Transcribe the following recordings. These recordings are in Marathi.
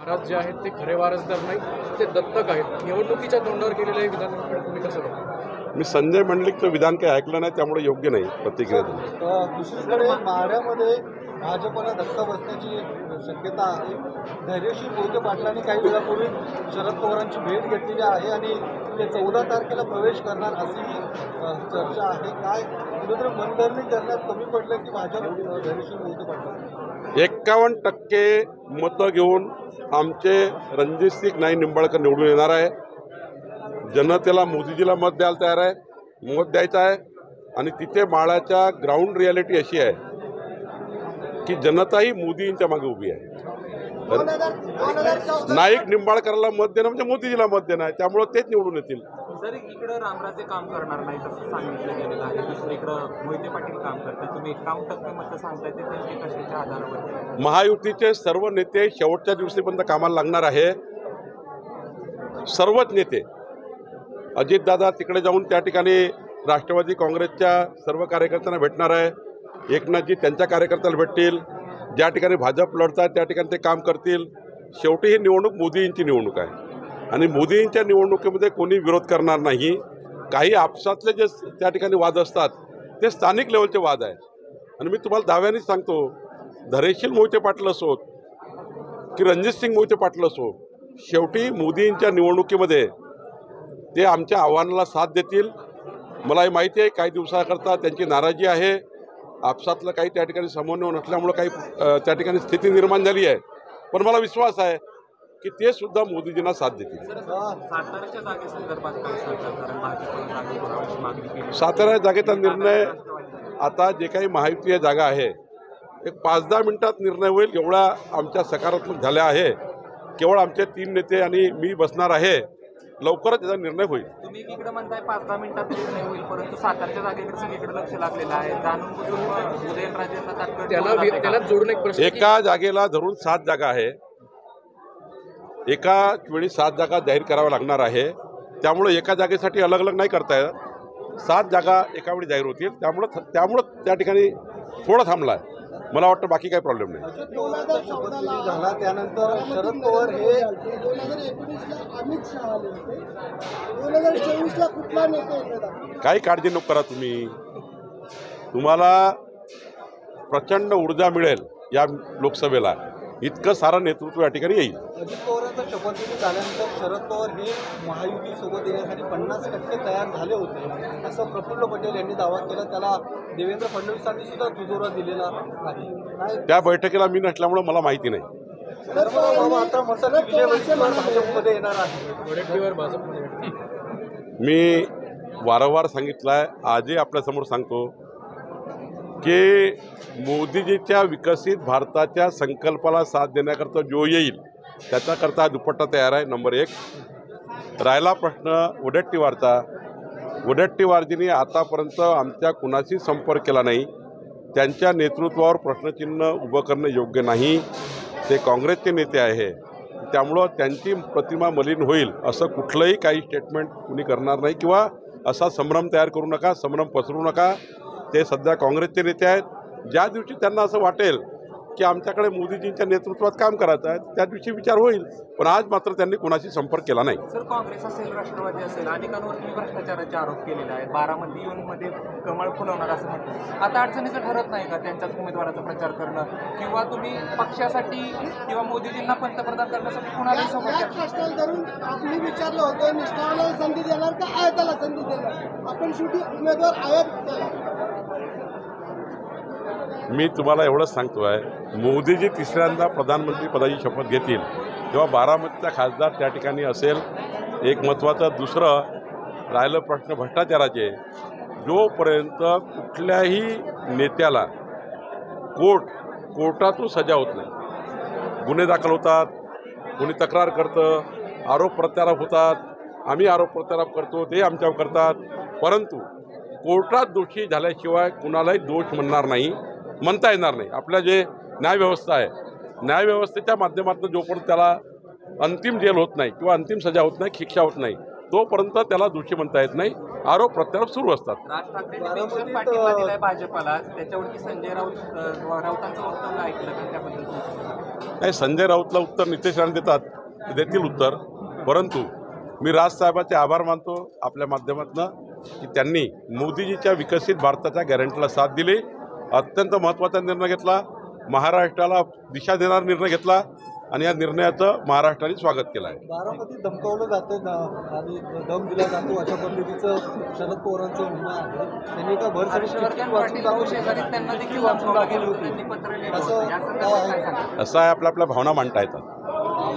महाराज जे आहेत ते खरे वारसदार नाही, ते दत्तक आहेत. निवडणुकीच्या तोंडावर केलेलं हे विधान तुम्ही कसं बघता? मी संजय मंडलिकचं विधान काही ऐकलं नाही, त्यामुळे योग्य नाही प्रतिक्रिया देणं. दुसरीकडे माढ्यामध्ये भाजपला धक्का बसण्याची शक्यता आहे. धैर्यशील मोहिते पाटलांनी काही वेळापूर्वी शरद पवारांची भेट घेतलेली आहे आणि ते 14 तारखेला प्रवेश करणार अशीही चर्चा आहे. काय कुठेतरी मनधरणी करण्यात कमी पडलं की भाजप धैर्यशील मोहिते पाटील? 51% मतं घेऊन आमचे रणजितसिंग नाईक निंबाळकर निवडून येणार आहे. जनतेला मोदीजीला मत द्यायला तयार आहे, मत द्यायचं आहे. आणि तिथे माळ्याच्या ग्राउंड रियालिटी अशी आहे की जनताही मोदींच्या मागे उभी आहे. नाईक निंबाळकरला मत देणं म्हणजे मोदीजीला मत देणं आहे, त्यामुळे तेच निवडून येतील. सर, इकडं रामराजे काम करणार नाही असं सांगितलं गेलेलं आहे, दुसरीकडं मोहिते पाटील काम करतात. तुम्ही 51% मतं सांगताय ते त्यांची कशाच्या आधारावर? महायुतीचे सर्व नेते शेवटच्या दिवशीपर्यंत कामाला लागणार आहे. सर्वच नेते अजितदादा तिकडे जाऊन त्या ठिकाणी राष्ट्रवादी काँग्रेसच्या सर्व कार्यकर्त्यांना भेटणार आहे. एकनाथजी त्यांच्या कार्यकर्त्याला भेटतील. ज्या ठिकाणी भाजप लढतात त्या ठिकाणी ते काम करतील. शेवटी ही निवडणूक मोदींची निवडणूक आहे आणि मोदींच्या निवडणुकीमध्ये कोणी विरोध करणार नाही. काही आपसातले जे त्या ठिकाणी वाद असतात ते स्थानिक लेवलचे वाद आहेत. आणि मी तुम्हाला दाव्यानेच सांगतो, धैर्यशील मोहिते पाटील असोत की रणजितसिंग मोहिते पाटील असो, शेवटी मोदींच्या निवडणुकीमध्ये ते आमच्या आव्हानाला साथ देतील. मलाही माहिती आहे काही दिवसाकरता त्यांची नाराजी आहे. आपसातलं काही त्या ठिकाणी समन्वय नसल्यामुळं काही त्या ठिकाणी स्थिती निर्माण झाली आहे. पण मला विश्वास आहे की ते सुद्धा मोदीजींना साथ देतील. साताऱ्याच्या जागेसंदर्भात काय सांगतात? कारण भाजपने जागा पुरवण्याची मागणी केली. सातारा जागेचा निर्णय आता जे काही महायुतीय जागा आहे एक 5-10 मिनिटात निर्णय होईल एवढा आमच्या सकारात्मक झाल्या आहे. केवळ आमचे 3 नेते आणि मी बसणार आहे. लवकरच त्याचा निर्णय होईल. तुम्ही इकडे म्हणताय 5-10 मिनिटात निर्णय होईल, परंतु सातारच्या जागेकडे सगळीकडे लक्ष लागलेलं आहे. जाणून बुजून उदयनराजेंना तात्काळ त्याला जोडून एक प्रश्न, एका जागेला धरून 7 जागा आहे. एका वेळी 7 जागा जाहीर कराव्या लागणार आहे. त्यामुळे एका जागेसाठी अलग अलग नाही करता येत. 7 जागा एका वेळी जाहीर होतील. त्यामुळं त्या ठिकाणी थोडं थांबला आहे. मला वाटतं बाकी काही प्रॉब्लेम नाही. 2014 झाला त्यानंतर शरद पवार हे 2019ला अमित शहा आले होते. 2024ला कुठला नेता येतात? काही काळजी नको करा तुम्ही. तुम्हाला प्रचंड ऊर्जा मिळेल या लोकसभेला. इतकं सारं नेतृत्व या ठिकाणी येईल. अजित पवारांचा शपथविधी झाल्यानंतर शरद पवार हे महायुतीसोबत येण्यासाठी 50% तयार झाले होते असं प्रफुल्ल पटेल यांनी दावा केला. त्याला देवेंद्र फडणवीसांनी सुद्धा दुजोरा दिलेला नाही. त्या बैठकीला मी नसल्यामुळं मला माहिती नाही. बाबा आता म्हणतात की विजय वडेट्टीवार भाजपमध्ये येणार आहे. वडेट्टीवार भाजपमध्ये. मी वारंवार सांगितलं आहे, आजही आपल्यासमोर सांगतो की मोदीजीच्या विकसित भारताच्या संकल्पाला साथ देण्याकरता जो येईल त्याच्याकरता दुपट्टा तयार आहे. नंबर 1. राहिला प्रश्न वडेट्टीवारचा. वडेट्टीवारजींनी आतापर्यंत आमच्या कुणाशी संपर्क केला नाही. त्यांच्या नेतृत्वावर प्रश्नचिन्ह उभं करणं योग्य नाही. ते काँग्रेसचे नेते आहे, त्यामुळं त्यांची प्रतिमा मलिन होईल असं कुठलंही काही स्टेटमेंट कुणी करणार नाही किंवा असा संभ्रम तयार करू नका, संभ्रम पसरू नका. ते सध्या काँग्रेसचे नेते आहेत. ज्या दिवशी त्यांना असं वाटेल की आमच्याकडे मोदीजींच्या नेतृत्वात काम करायचं आहे त्या दिवशी विचार होईल. पण आज मात्र त्यांनी कोणाशी संपर्क केला नाही. सर, काँग्रेस असेल, राष्ट्रवादी असेल, अनेकांवर तुम्ही भ्रष्टाचाराचे आरोप केलेले आहेत. बारामती येऊन मध्ये कमळ फुलवणार असं म्हणतात. आता अडचणीचं ठरत नाही का त्यांच्याच उमेदवाराचा प्रचार करणं किंवा तुम्ही पक्षासाठी किंवा मोदीजींना पंतप्रधान करण्यासाठी कुणालाही सोबत प्रश्नाला धरून आपण विचारलं होतं निष्ठावाला संधी देणार का आयताला संधी देणार? आपण शेवटी उमेदवार आयात केला. मी तुम्हाला एवढंच सांगतो आहे, मोदीजी तिसऱ्यांदा प्रधानमंत्री पदाची शपथ घेतील तेव्हा बारामतीचा खासदार त्या ठिकाणी असेल. एक महत्त्वाचं. दुसरं राहिलं प्रश्न भ्रष्टाचाराचे. जोपर्यंत कुठल्याही नेत्याला कोर्टातून सजा होत नाही, गुन्हे दाखल होतात, कोणी तक्रार करतं, आरोप प्रत्यारोप होतात, आम्ही आरोप प्रत्यारोप करतो, ते आमच्यावर करतात, परंतु कोर्टात दोषी झाल्याशिवाय कुणालाही दोष म्हणता येणार नाही. आपल्या जे न्यायव्यवस्था आहे, न्यायव्यवस्थेच्या माध्यमातून जोपर्यंत त्याला अंतिम जेल होत नाही किंवा अंतिम सजा होत नाही, शिक्षा होत नाही, तोपर्यंत त्याला दोषी म्हणता येत नाही. आरोप प्रत्यारोप सुरू असतात. राज ठाकरेंनी पाठिंबा दिलाय भाजपला, त्याच्यावरती संजय राऊतांचं वक्तव्य ऐकलं का त्याबद्दल? नाही, संजय राऊतला उत्तर नितेश राणे देतात, ते देतील उत्तर. परंतु मी राजसाहेबांचे आभार मानतो आपल्या माध्यमातून की त्यांनी मोदीजीच्या विकसित भारताच्या गॅरंटीला साथ दिली. अत्यंत महत्त्वाचा निर्णय घेतला, महाराष्ट्राला दिशा देणारा निर्णय घेतला आणि या निर्णयाचं महाराष्ट्राने स्वागत केलं आहे. बारामती धमकावलं जातं आणि दम दिला जातो अशा पद्धतीचं शरद पवारांचं म्हणणं आहे. त्यांनी एका भरसरी हर्षवर्धन पाटील शेजारी त्यांना देखील धमकावलं गेलं होतं. त्यांनी पत्र लिहिलं होतं. या संदर्भात काय सांगाल? असं आहे, आपल्या भावना मांडता येतात,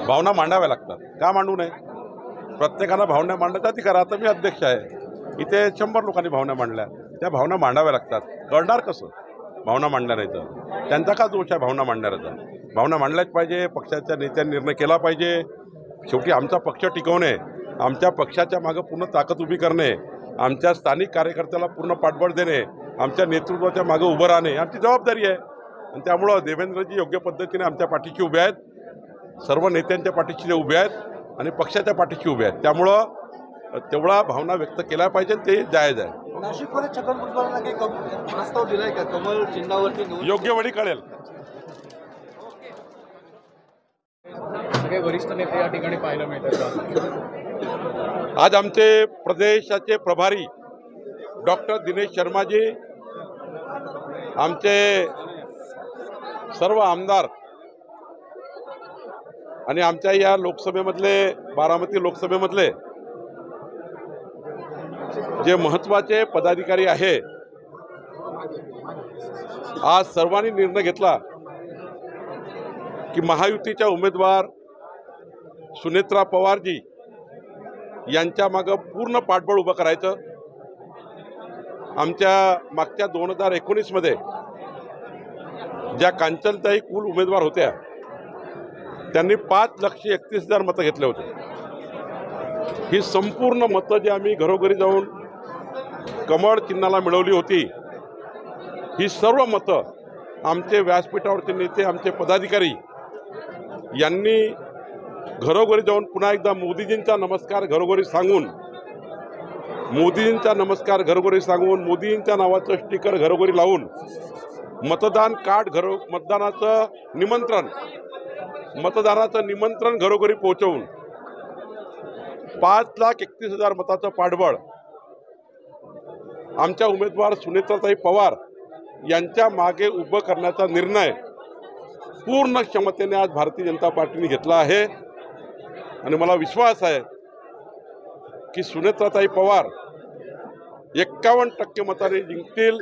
भावना मांडाव्या लागतात. का मांडू नये? प्रत्येकाला भावना मांडण्याचा अधिकार. आता मी अध्यक्ष आहे, इथे 100 लोकांनी भावना मांडल्या, त्या भावना मांडाव्या लागतात. कळणार कसं भावना मांडल्या नाही तर? त्यांचा का दोष आहे भावना मांडणाऱ्याचा? भावना मांडल्याच पाहिजे, पक्षाच्या नेत्यांनी निर्णय केला पाहिजे. शेवटी आमचा पक्ष टिकवणे, आमच्या पक्षाच्या मागं पूर्ण ताकद उभी करणे, आमच्या स्थानिक कार्यकर्त्याला पूर्ण पाठबळ देणे, आमच्या नेतृत्वाच्या मागं उभं राहणे आमची जबाबदारी आहे. आणि त्यामुळं देवेंद्रजी योग्य पद्धतीने आमच्या पाठीशी उभे आहेत, सर्व नेत्यांच्या पाठीशी उभे आहेत आणि पक्षाच्या पाठीशी उभे आहेत. त्यामुळं तेवढा भावना व्यक्त केल्या पाहिजे, ते जायज आहे. नाशिकमध्ये छगन भुजबळांना काही प्रस्ताव दिलाय का कमळ चिन्हावरती योग्य वेळी कळेल. सगळे वरिष्ठ नेते या ठिकाणी पाहायला मिळतात. आज आमचे प्रदेशाचे प्रभारी डॉक्टर दिनेश शर्माजी, आमचे सर्व आमदार आणि आमच्या या लोकसभेमधले बारामती लोकसभेमधले जे महत्त्वाचे पदाधिकारी आहे, आज सर्वांनी निर्णय घेतला की महायुतीच्या उमेदवार सुनेत्रा पवारजी यांच्या मागं पूर्ण पाठबळ उभं करायचं. आमच्या मागच्या 2019मध्ये ज्या कांचनताई कुल उमेदवार होत्या त्यांनी 5,31,000 मतं घेतले होते. ही संपूर्ण मतं जी आम्ही घरोघरी जाऊन कमळ चिन्हाला मिळवली होती, ही सर्व मतं आमचे व्यासपीठावरचे नेते, आमचे पदाधिकारी यांनी घरोघरी जाऊन पुन्हा एकदा मोदीजींचा नमस्कार घरोघरी सांगून, मोदीजींचा नमस्कार घरोघरी सांगून, मोदीजींच्या नावाचं स्टिकर घरोघरी लावून, मतदान कार्ड मतदानाचं निमंत्रण घरोघरी पोहोचवून 5,31,000 मताचं पाठबळ आमच्या उमेदवार सुनेत्राताई पवार यांच्या मागे उभं करण्याचा निर्णय पूर्ण क्षमतेने आज भारतीय जनता पार्टीने घेतला आहे. आणि मला विश्वास आहे की सुनेत्राताई पवार 51% मताने जिंकतील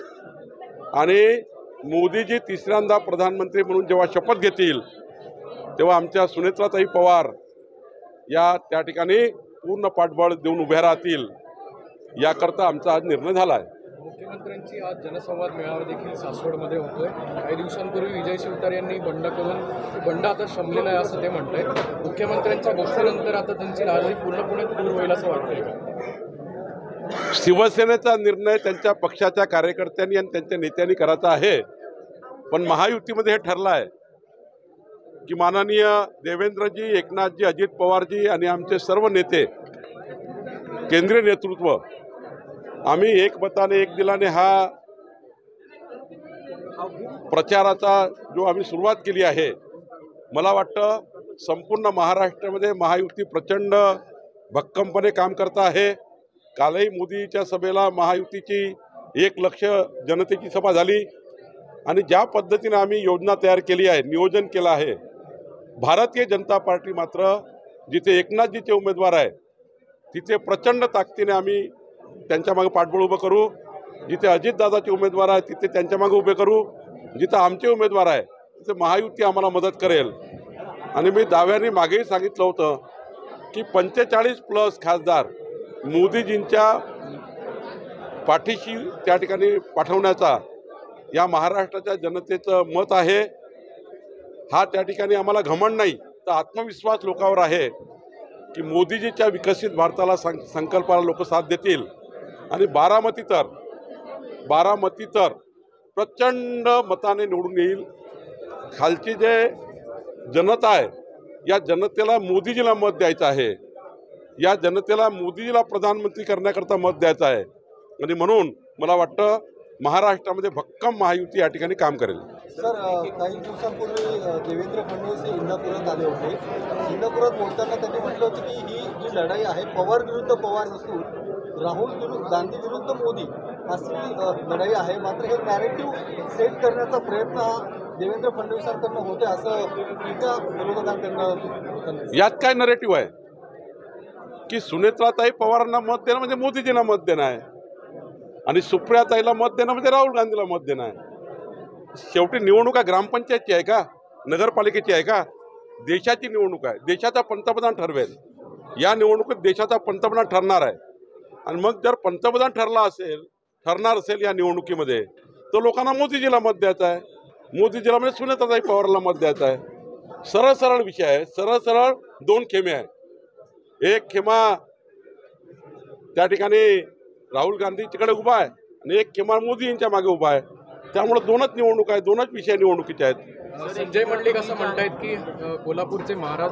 आणि मोदीजी तिसऱ्यांदा प्रधानमंत्री म्हणून जेव्हा शपथ घेतील तेव्हा आमच्या सुनेत्राताई पवार या त्या ठिकाणी पूर्ण पाठबळ देऊन उभ्या राहतील. याकरता आमचा आज निर्णय झाला आहे. मुख्यमंत्र्यांची आज जनसंवाद मेळावा देखील सासवडमध्ये होतोय. काही दिवसांपूर्वी विजय शिवतारे यांनी बंड करून बंड आता शमलेला आहे असं ते म्हणतायत. मुख्यमंत्र्यांच्या गोष्टीनंतर आता त्यांची नाराजी पूर्णपणे दूर होईल असं वाटतंय का? शिवसेनेचा निर्णय त्यांच्या पक्षाच्या कार्यकर्त्यांनी आणि त्यांच्या नेत्यांनी करायचा आहे. पण महायुतीमध्ये हे ठरलं आहे की माननीय देवेंद्रजी, एकनाथजी, अजित पवारजी आणि आमचे सर्व नेते, केंद्रीय नेतृत्व, आम्ही एकमताने एक दिलाने हा प्रचाराचा जो आम्ही सुरुवात केली आहे, मला वाटतं संपूर्ण महाराष्ट्रामध्ये महायुती प्रचंड भक्कमपणे काम करत आहे. कालही मोदीच्या सभेला महायुतीची 1,00,000 जनतेची सभा झाली आणि ज्या पद्धतीने आम्ही योजना तयार केली आहे, नियोजन केलं आहे, भारतीय जनता पार्टी मात्र जिथे एकनाथजीचे उमेदवार आहे तिथे प्रचंड ताकदीने आम्ही त्यांच्या मागे पाठबळ उभं करू. जिथे अजितदादाचे उमेदवार आहे तिथे त्यांच्या मागे उभे करू. जिथं आमचे उमेदवार आहे तिथे महायुती आम्हाला मदत करेल. आणि मी दाव्याने मागेही सांगितलं होतं की 45+ खासदार मोदीजींच्या पाठीशी त्या ठिकाणी पाठवण्याचा या महाराष्ट्राच्या जनतेचं मत आहे. हा त्या ठिकाणी आम्हाला घमंड नाही तर आत्मविश्वास लोकांवर आहे की मोदीजीच्या विकसित भारताला संकल्पाला लोक साथ देतील. आणि बारामती तर प्रचंड मताने निवडून येईल. खालची जे जनता आहे या जनतेला मोदीजीला मत द्यायचं आहे, या जनतेला मोदीजीला प्रधानमंत्री करण्याकरता मत द्यायचं आहे. आणि म्हणून मला वाटतं महाराष्ट्रामध्ये भक्कम महायुती या ठिकाणी काम करेल. सर काही दिवसांपूर्वी देवेंद्र फडणवीस हे इंदापुरात आले होते. इंदापुरात बोलताना त्यांनी म्हटलं होतं की ही जी लढाई आहे पवार विरुद्ध पवार नसून गांधी विरुद्ध मोदी अशी लढाई आहे. मात्र हे नॅरेटिव्ह सेट करण्याचा प्रयत्न हा देवेंद्र फडणवीसांकडनं होते असं टीका विरोधकांकडनं. यात काय नरेटिव्ह आहे की सुनेत्राताई पवारांना मत देणं म्हणजे मोदीजींना मत देणं आहे आणि सुप्रियाताईला मत देणं म्हणजे राहुल गांधीला मत देणं आहे. शेवटी निवडणूक ग्रामपंचायतची आहे का, नगरपालिकेची आहे का? देशाची निवडणूक आहे. देशाचा पंतप्रधान ठरवेल. या निवडणुकीत देशाचा पंतप्रधान ठरणार आहे आणि मग जर पंतप्रधान ठरणार असेल या निवडणुकीमध्ये तर लोकांना मोदीजीला मत द्यायचं आहे. मोदीजीला म्हणजे सुनेत्राताई पवारांना मत द्यायचं आहे. सरळ सरळ विषय आहे. सरळ सरळ दोन खेमे आहेत. एक खेमा त्या ठिकाणी राहुल गांधी तिकडे उभा आहे आणि एक खेमा मोदी यांच्या मागे उभा आहे. त्यामुळे दोनच निवडणूक आहे, दोनच विषय निवडणुकीचे आहेत. संजय मंडलिक असं म्हणतायत की कोल्हापूरचे महाराज